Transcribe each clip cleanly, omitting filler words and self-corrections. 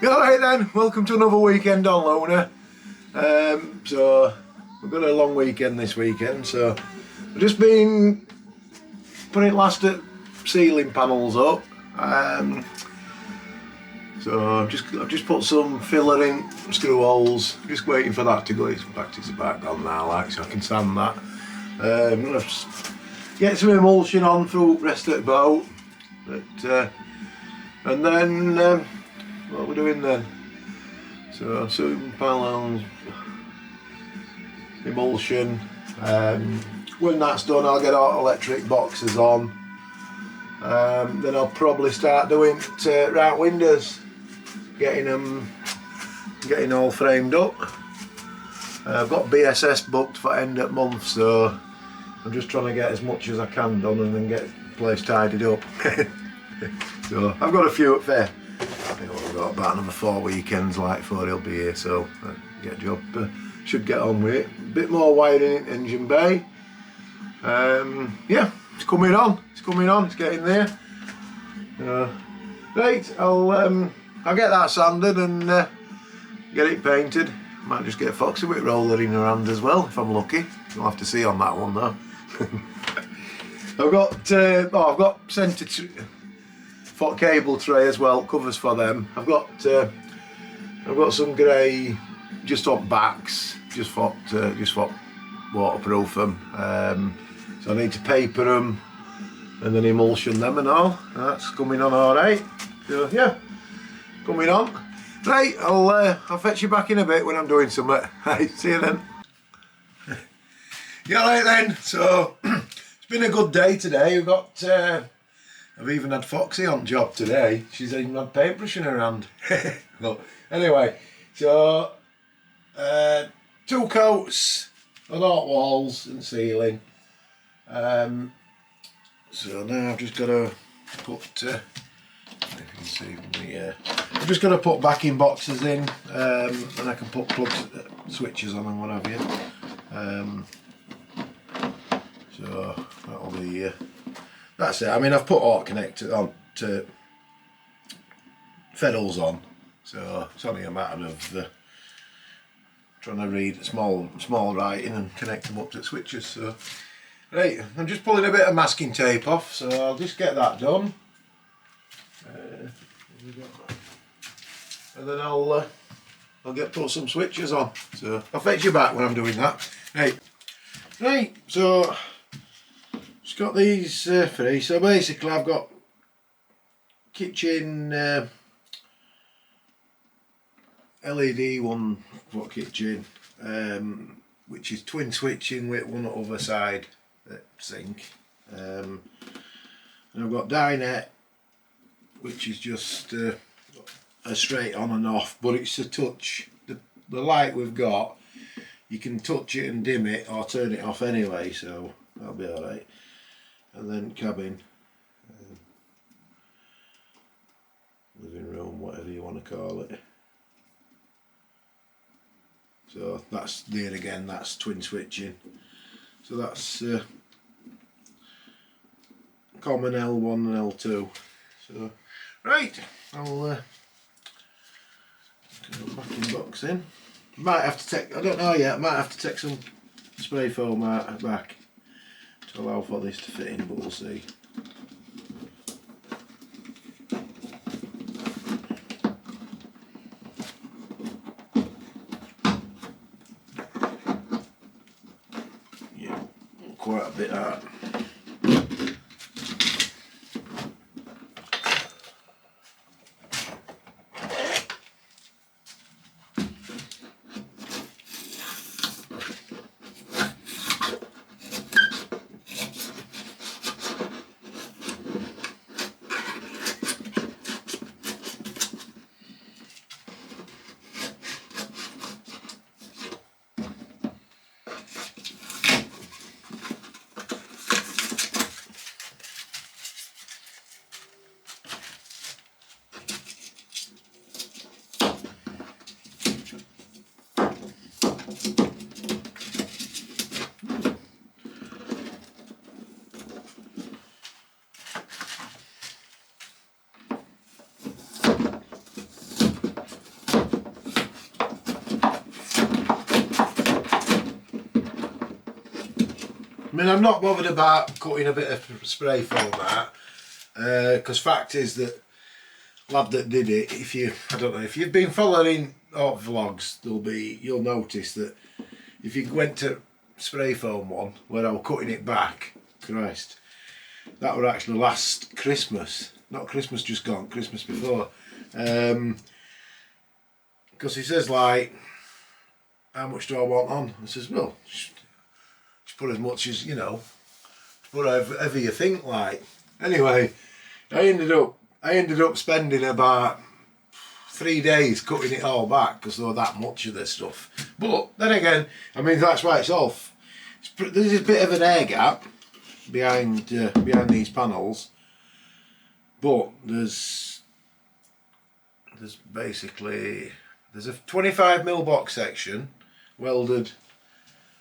Alright then, welcome to another weekend on Lunar. So we've got a long weekend this weekend, so I've just been putting last ceiling panels up. So I've just put some filler in screw holes, just waiting for that to go. In fact, it's about gone now, like, so I can sand that. I'm gonna get some emulsion on through the rest of the boat, and then what we're doing then? So ceiling panels, emulsion. When that's done, I'll get our electric boxes on. Then I'll probably start doing right windows, getting all framed up. I've got BSS booked for end of month, so I'm just trying to get as much as I can done and then get the place tidied up. So I've got a few up there. I think I've got about another 4 weekends like before he'll be here, so get a job. Should get on with it. A bit more wiring in engine bay. Yeah, it's coming on. It's getting there. Right, I'll get that sanded and get it painted. Might just get Foxy with roller in her hand as well if I'm lucky. You'll have to see on that one though. I've got centre for cable tray as well, covers for them. I've got some grey just on backs, just for waterproof them. So I need to paper them and then emulsion them and all. That's coming on all right. So yeah, coming on. Right, I'll fetch you back in a bit when I'm doing something. Right, see you then. Yeah, right then. So it's been a good day today. We've got. I've even had Foxy on job today. She's even had paintbrush in her hand. But anyway, so 2 coats on hot walls and ceiling. So now I've just got to put. If you can see me, I've just got to put backing boxes in, and I can put plugs, switches on and what have you. So that'll be. That's it. I mean, I've put auto connector on to fiddles on, so it's only a matter of trying to read small writing and connect them up to switches. So right, I'm just pulling a bit of masking tape off, so I'll just get that done. And then I'll put some switches on. So I'll fetch you back when I'm doing that. Right. So just got these free. So basically, I've got kitchen LED one for kitchen, which is twin switching with one other side sink. And I've got dinette, which is just a straight on and off, but it's a touch. The light we've got, you can touch it and dim it or turn it off anyway, so that'll be alright. And then cabin, living room, whatever you want to call it. So that's there again, that's twin switching. So that's common L1 and L2. So right, I'll get the backing box in. Might have to take, I don't know yet, might have to take some spray foam out back to allow for this to fit in, but we'll see. Yeah, quite a bit out. mean, I'm not bothered about cutting a bit of spray foam out, because fact is that lad that did it, I don't know, if you've been following our vlogs, you'll notice that if you went to spray foam one where I was cutting it back, Christ, that were actually last Christmas, not Christmas just gone, Christmas before, because he says like, how much do I want on? I says, well, just put as much as, you know, whatever you think like. Anyway, I ended up spending about 3 days cutting it all back because there was that much of this stuff. But then again, I mean, that's why it's off. There's a bit of an air gap behind these panels, but there's basically a 25mm box section welded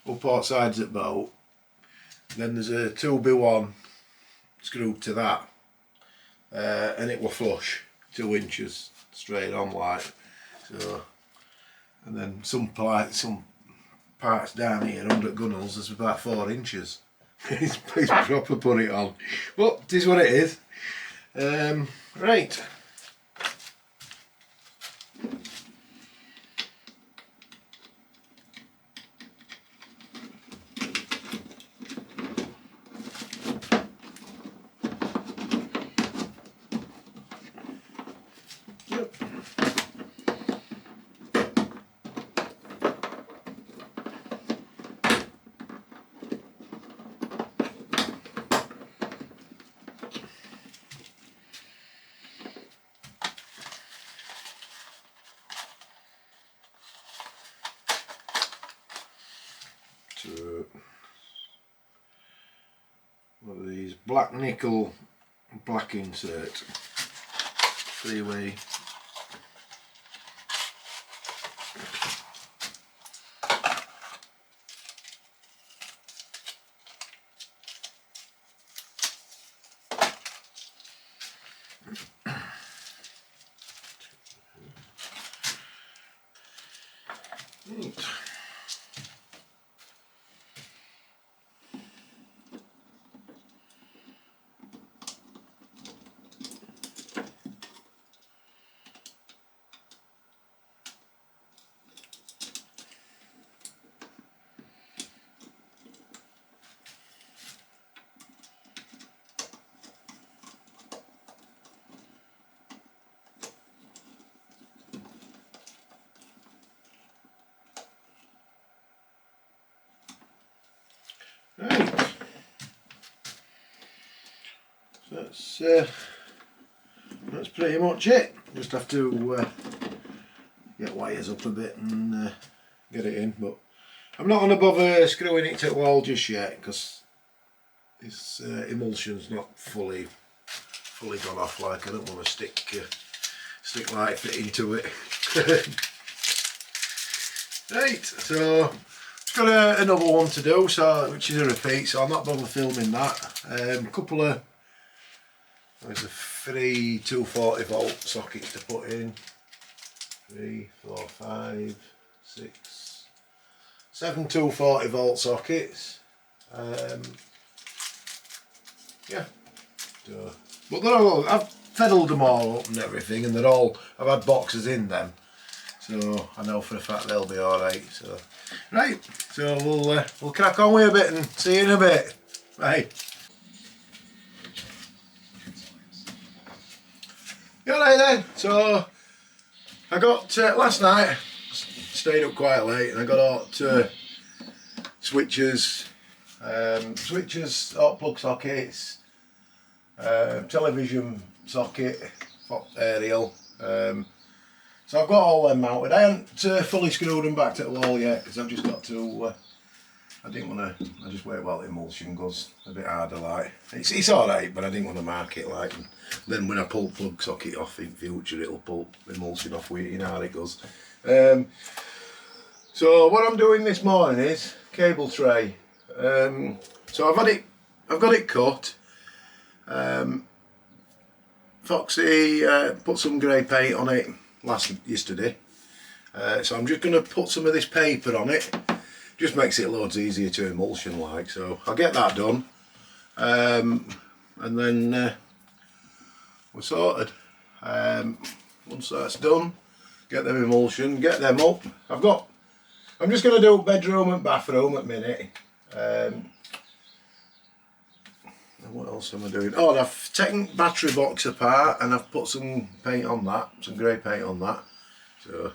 up all sides at boat. Then there's a 2x1 screwed to that, and it will flush 2 inches straight on like so. And then some parts down here under gunnels there's about 4 inches. He's proper put it on, but it is what it is. Right. One of these black nickel black insert 3-way. Right, so that's pretty much it. Just have to get wires up a bit and get it in, but I'm not going to bother screwing it to the wall just yet because this emulsion's not fully gone off. Like, I don't want to stick light fit into it. Right, so got another one to do, which is a repeat, so I'll not bother filming that. Couple of, there's 3 240-volt sockets to put in. 3, 4, 5, 6, 7 240-volt sockets. Yeah, so, but they're all, I've fiddled them all up and everything, and I've had boxes in them, so I know for a fact they'll be alright. So right, so we'll crack on with a bit and see you in a bit. Right. Alright then, so I got last night, stayed up quite late, and I got out switches, hot plug sockets, television socket, aerial. So I've got all them mounted. I haven't fully screwed them back to the wall yet because I've just got to, I just wait while the emulsion goes a bit harder like. It's alright, but I didn't want to mark it like, and then when I pull plug socket off in future it'll pull emulsion off with it, you know how it goes. So what I'm doing this morning is cable tray. So I've got it cut. Foxy put some grey paint on it yesterday, so I'm just going to put some of this paper on it just makes it loads easier to emulsion like. So I'll get that done, and then we're sorted. Once that's done, get them emulsion, get them up. I'm just going to do bedroom and bathroom at minute. What else am I doing? Oh, and I've taken battery box apart and I've put some paint on that, some grey paint on that. So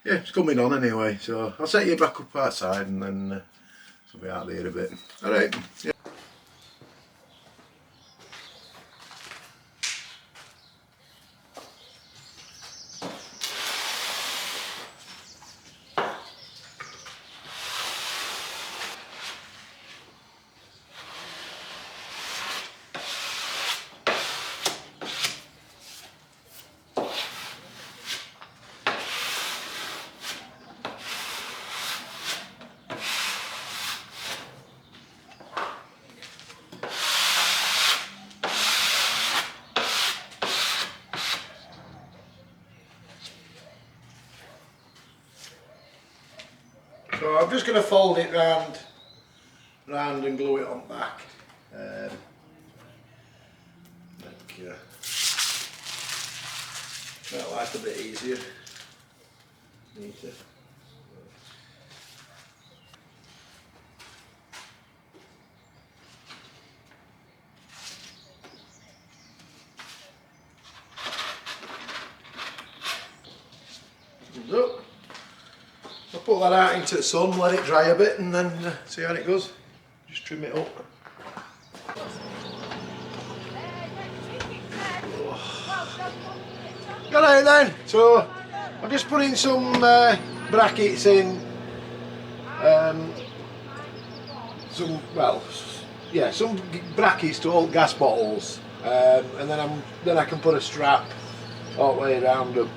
yeah, it's coming on anyway. So I'll set you back up outside and then I'll be out there a bit. Alright. Yeah. So I'm just going to fold it round and glue it on back. Make that life a bit easier. Neater. Look. I'll put that out into the sun, let it dry a bit and then see how it goes. Just trim it up. Alright then, so I'm just putting some brackets in, some brackets to hold gas bottles, and then I can put a strap all the way around them.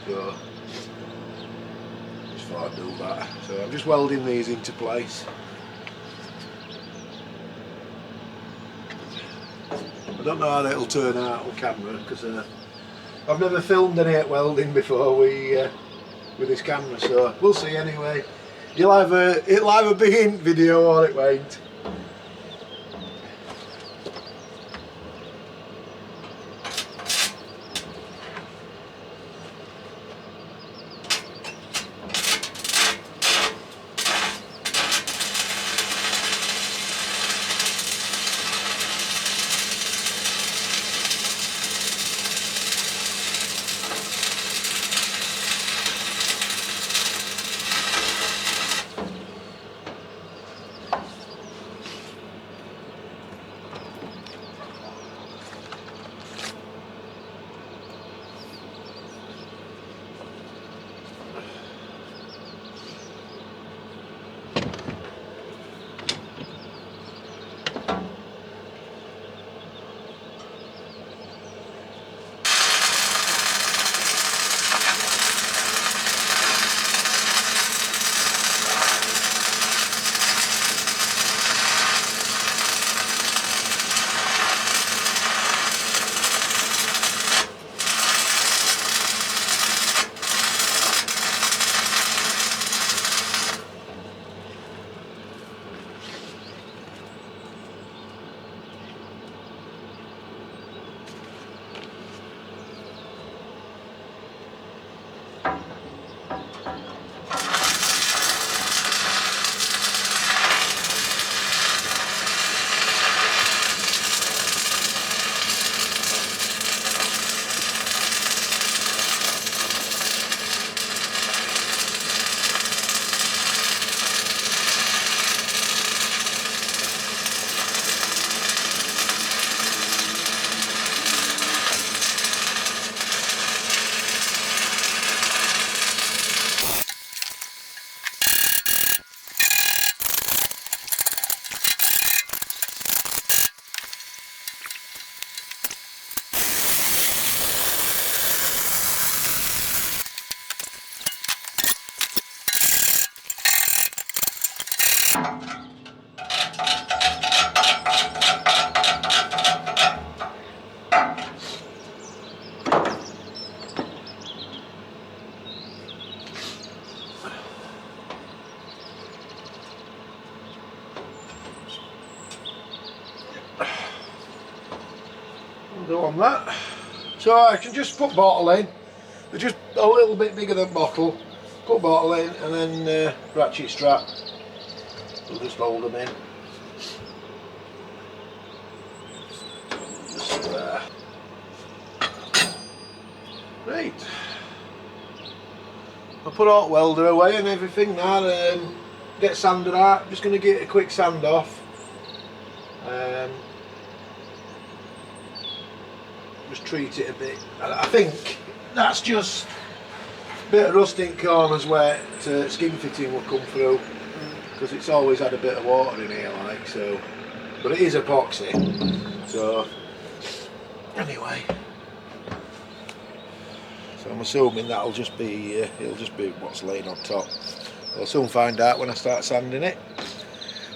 So just thought I'd do that. So I'm just welding these into place. I don't know how it'll turn out on camera because I've never filmed any welding before with this camera, so we'll see anyway. It'll either be in video or it won't. on that. So I can just put bottle in. They're just a little bit bigger than bottle. Put bottle in and then ratchet strap. We'll just hold them in. Just there. Right. I'll put hot welder away and everything now. Get sanded out. I'm just going to get a quick sand off. Just treat it a bit. I think that's just a bit of rusting corners where skin fitting will come through, because it's always had a bit of water in here, like so. But it is epoxy, so anyway. So I'm assuming that'll just be it'll just be what's laying on top. I'll soon find out when I start sanding it.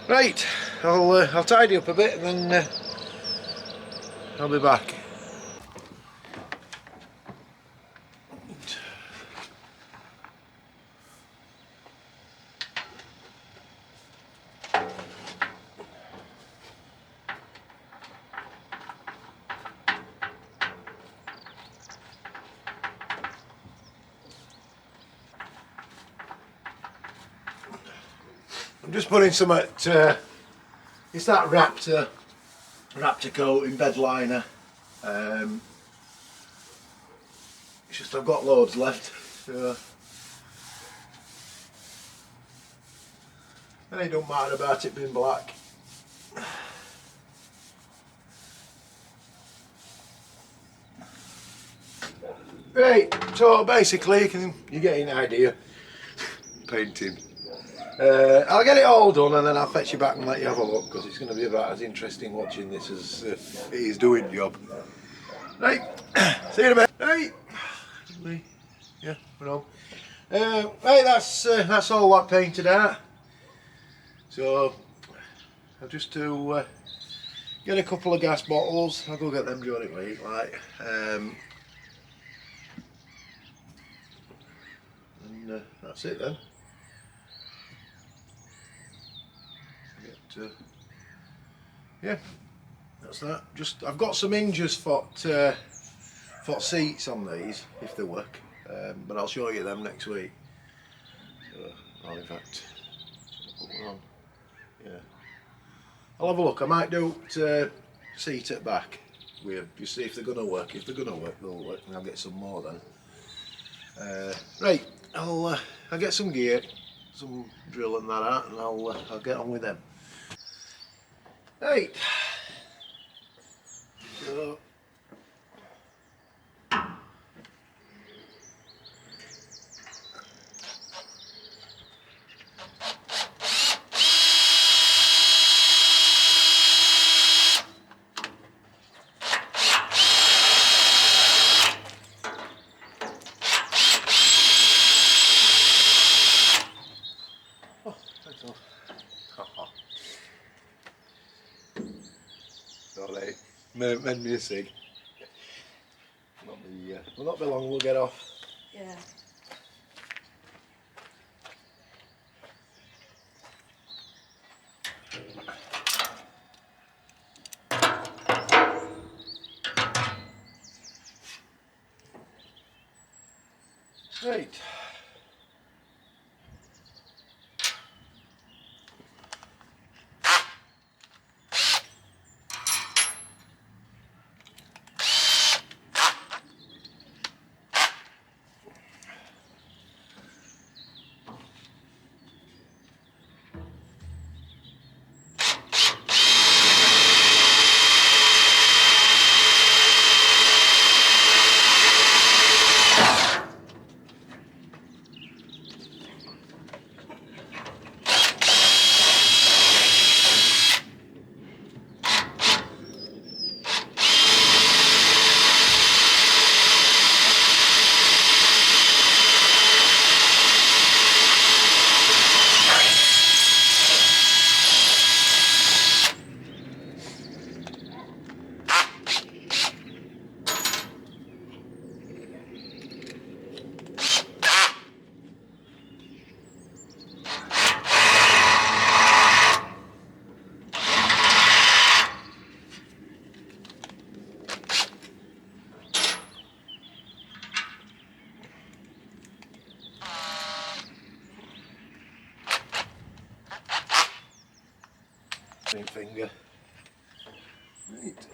Right, I'll tidy up a bit and then I'll be back. I'm just putting some it's that Raptor coating bed liner. It's just I've got loads left, so I don't mind about it being black. Right, so basically you get an idea. Painting. I'll get it all done and then I'll fetch you back and let you have a look, because it's going to be about as interesting watching this as it is doing the job. Right, see you in a bit. Right, yeah, we're on. Right, that's all that painted out. So I'll just to get a couple of gas bottles. I'll go get them during the week, like. And that's it then. Yeah, that's that. Just I've got some hinges for seats on these if they work, but I'll show you them next week. So, in fact, put one on. Yeah, I'll have a look. I might do seat at back. You see if they're gonna work. If they're gonna work, they'll work, and I'll get some more then. Right, I'll get some gear, some drill and that out, and I'll get on with them. Right, so oh, thanks off. Sorry, made me a cig. Will not be long, we'll get off. Yeah. Right. My finger. Right.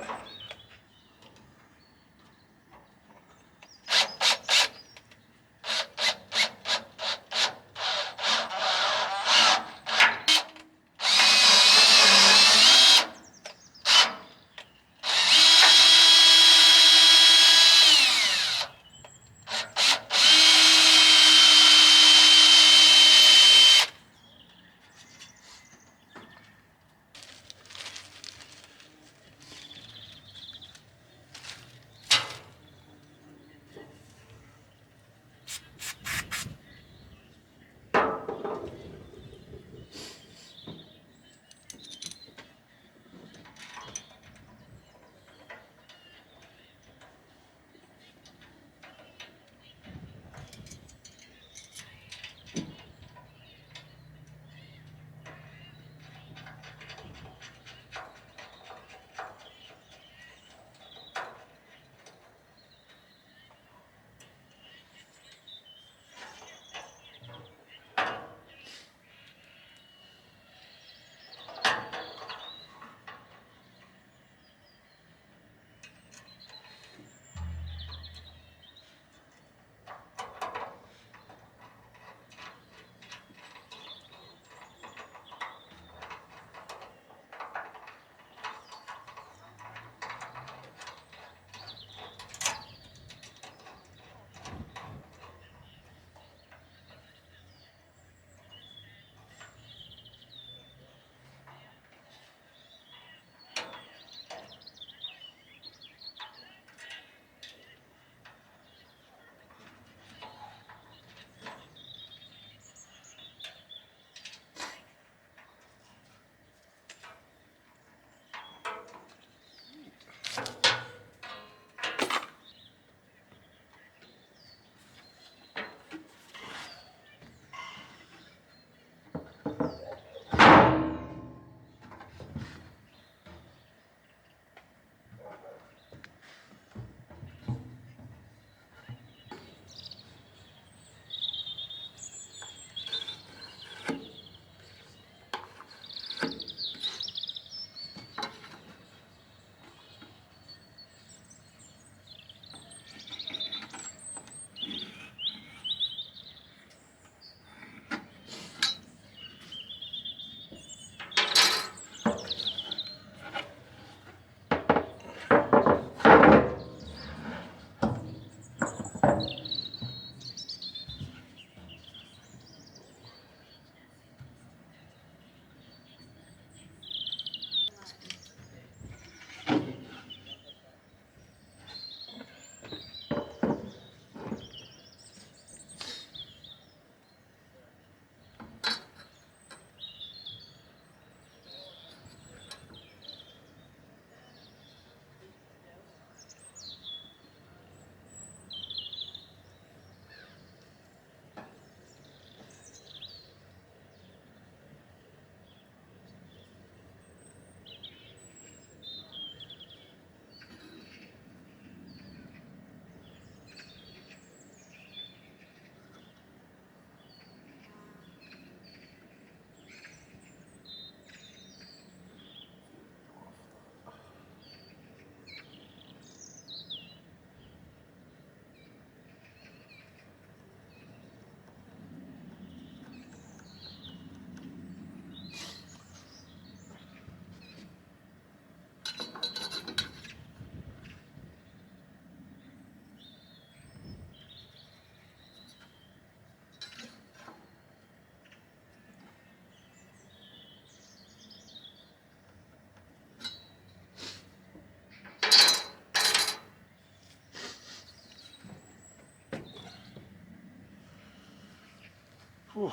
Whew.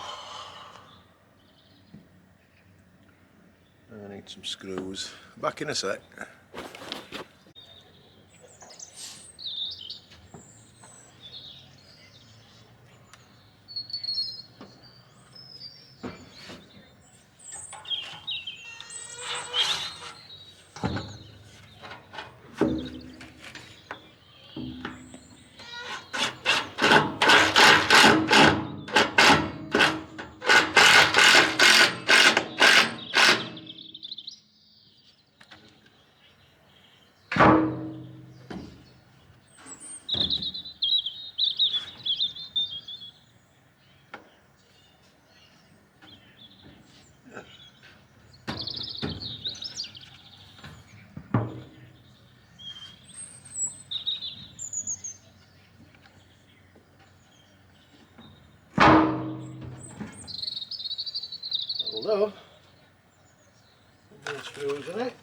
I need some screws. Back in a sec. do. No screws in it.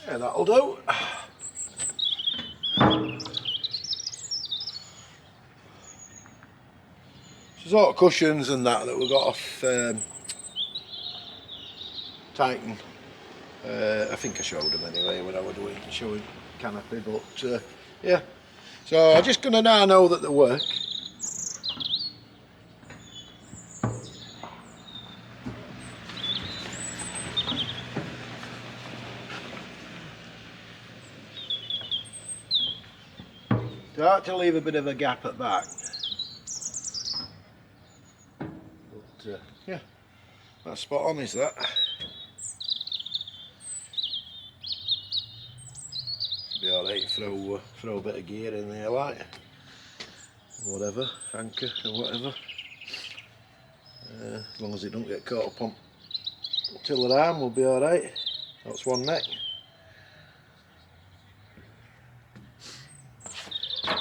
Yeah, that'll do. Sort of cushions and that we got off Titan. I think I showed them anyway when I was doing showing canopy, but yeah. So I'm just gonna now know that they work. Start to leave a bit of a gap at back. But yeah, that's spot on, is that? Be alright, throw a bit of gear in there, like whatever, anchor or whatever. As long as it don't get caught up on the tiller arm, we'll be alright. That's one neck.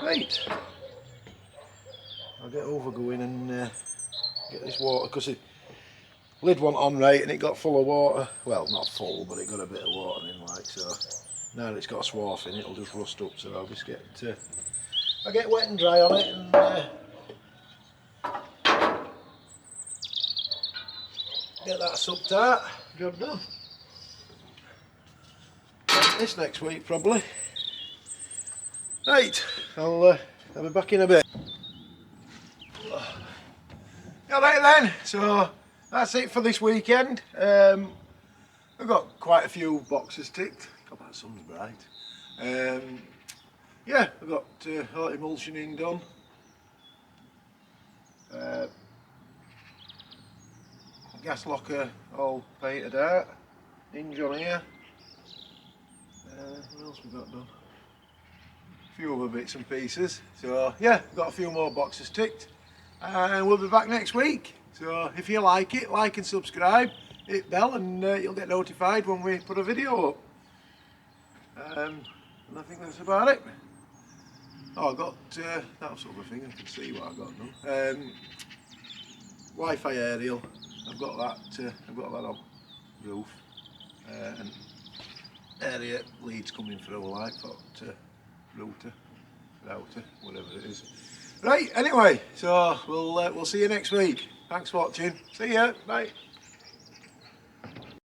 Right, I'll get over going and get this water, because the lid wasn't on right and it got full of water. Well, not full, but it got a bit of water in, like, so now that it's got a swarf in, it'll just rust up. So I'll just I'll get wet and dry on it and get that sucked out. Job done. This next week probably. Right, I'll be back in a bit. Alright then, so that's it for this weekend. I've got quite a few boxes ticked. God, that sun's bright. Yeah, I've got all emulsioning done. Gas locker all painted out. Hinge on here. What else we got done? A few other bits and pieces. So yeah, got a few more boxes ticked, and we'll be back next week. So if you like it, like and subscribe, hit bell, and you'll get notified when we put a video up. And I think that's about it. Oh, I got that sort of thing. I can see what I got done. Wi-Fi aerial. I've got that. I've got that on roof, and area leads coming through, like that. Router, whatever it is. Right, anyway, so we'll see you next week. Thanks for watching. See ya, bye.